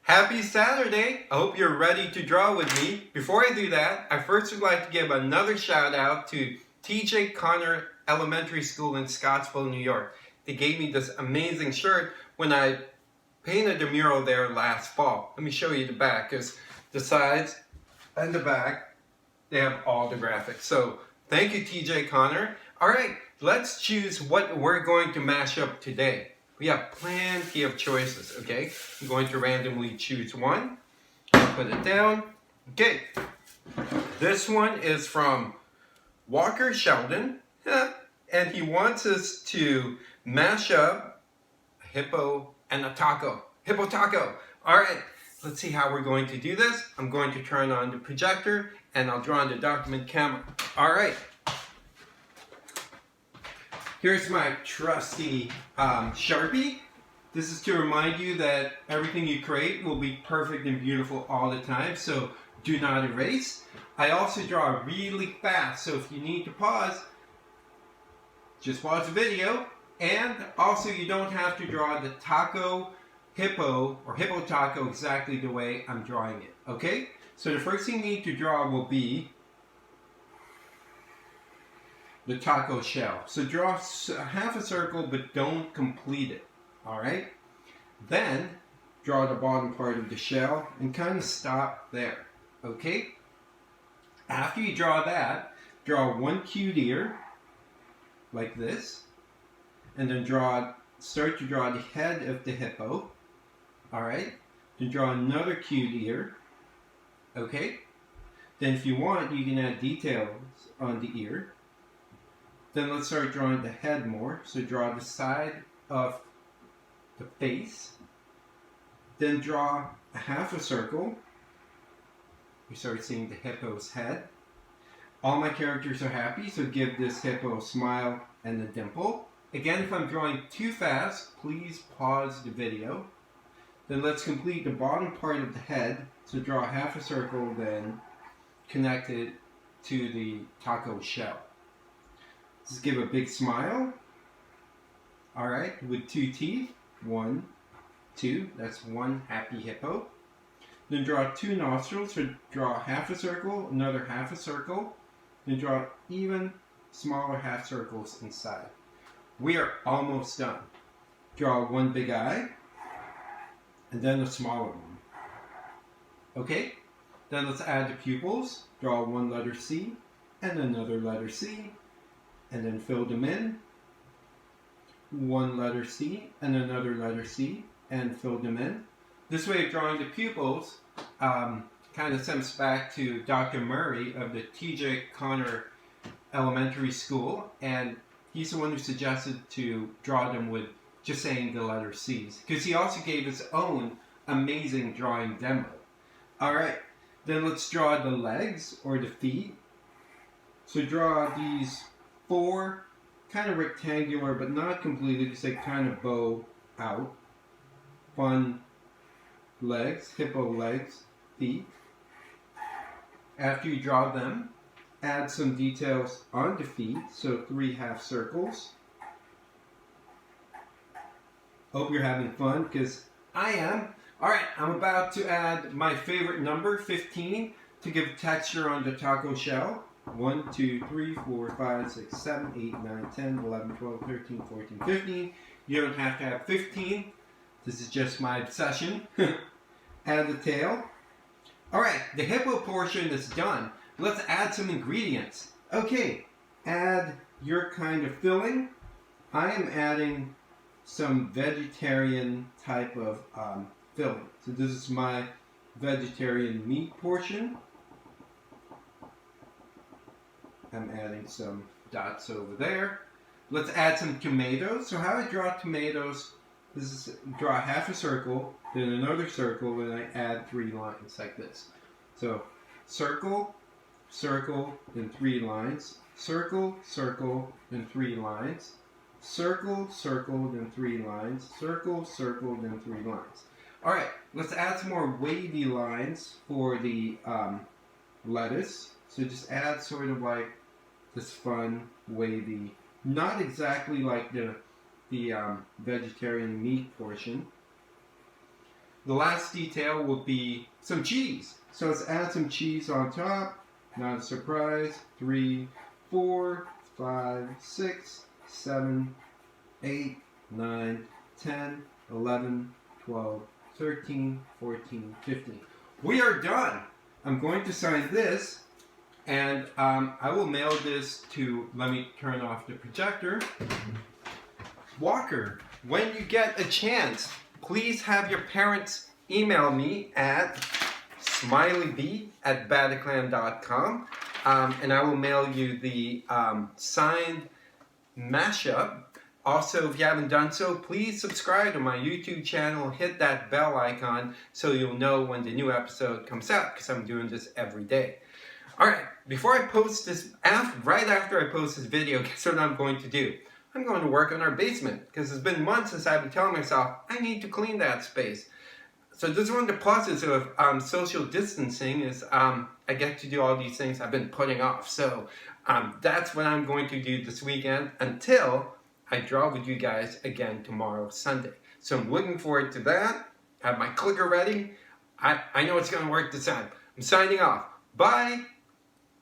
Happy Saturday! I hope you're ready to draw with me. Before I do that, I first would like to give another shout out to TJ Connor Elementary School in Scottsville, New York. They gave me this amazing shirt when I painted the mural there last fall. Let me show you the back, because the sides and the back, they have all the graphics. So thank you, TJ Connor. All right, let's choose what we're going to mash up today. We have plenty of choices, okay? I'm going to randomly choose one, put it down. Okay, this one is from Walker Shelden, and he wants us to mash up a hippo and a taco. Hippo taco. All right, let's see how we're going to do this. I'm going to turn on the projector and I'll draw on the document camera. All right. Here's my trusty Sharpie. This is to remind you that everything you create will be perfect and beautiful all the time, so do not erase. I also draw really fast, so if you need to pause, just pause the video. And also you don't have to draw the taco hippo or hippo taco exactly the way I'm drawing it, okay? So the first thing you need to draw will be the taco shell. So draw half a circle, but don't complete it, all right? Then draw the bottom part of the shell and kind of stop there, okay? After you draw that, draw one cute ear, like this, and then start to draw the head of the hippo, all right? Then draw another cute ear, okay? Then if you want, you can add details on the ear. Then let's start drawing the head more. So draw the side of the face. Then draw a half a circle. We start seeing the hippo's head. All my characters are happy, so give this hippo a smile and a dimple. Again, if I'm drawing too fast, please pause the video. Then let's complete the bottom part of the head. So draw half a circle, then connect it to the taco shell. Just give a big smile. All right, with two teeth. 1, 2, that's one happy hippo. Then draw two nostrils, so draw half a circle, another half a circle. Then draw even smaller half circles inside. We are almost done. Draw one big eye, and then a smaller one. Okay, then let's add the pupils. Draw one letter C, and another letter C. And then fill them in. One letter C and another letter C, and fill them in. This way of drawing the pupils kind of stems back to Dr. Murray of the TJ Connor Elementary School, and he's the one who suggested to draw them with just saying the letter C's, because he also gave his own amazing drawing demo. Alright, then let's draw the legs or the feet. So draw these 4 kind of rectangular, but not completely, because they kind of bow out. Fun legs, hippo legs, feet. After you draw them, add some details on the feet, so 3 half circles. Hope you're having fun, because I am. Alright, I'm about to add my favorite number, 15, to give texture on the taco shell. 1, 2, 3, 4, 5, 6, 7, 8, 9, 10, 11, 12, 13, 14, 15. You don't have to have 15. This is just my obsession. Add the tail. Alright, the hippo portion is done. Let's add some ingredients. Okay, add your kind of filling. I am adding some vegetarian type of filling. So this is my vegetarian meat portion. I'm adding some dots over there. Let's add some tomatoes. So how I draw tomatoes is draw half a circle, then another circle, and I add 3 lines like this. So circle, circle, then 3 lines. Circle, circle, then 3 lines. Circle, circle, then 3 lines. Circle, circle, then 3 lines. Alright, let's add some more wavy lines for the lettuce. So just add sort of like this fun, wavy, not exactly like the vegetarian meat portion. the last detail will be some cheese. So let's add some cheese on top. Not a surprise. 3, 4, 5, 6, 7, 8, 9, 10, 11, 12, 13, 14, 15. We are done. I'm going to sign this, and I will mail this to, let me turn off the projector. Walker, when you get a chance, please have your parents email me at smileyb@bataclan.com, and I will mail you the signed mashup. Also, if you haven't done so, please subscribe to my YouTube channel, hit that bell icon so you'll know when the new episode comes out, because I'm doing this every day. Alright, before I post this, right after I post this video, guess what I'm going to do? I'm going to work on our basement, because it's been months since I've been telling myself, I need to clean that space. So this is one of the pluses of social distancing is I get to do all these things I've been putting off. So that's what I'm going to do this weekend until I draw with you guys again tomorrow, Sunday. So I'm looking forward to that. I have my clicker ready. I know it's going to work this time. I'm signing off. Bye.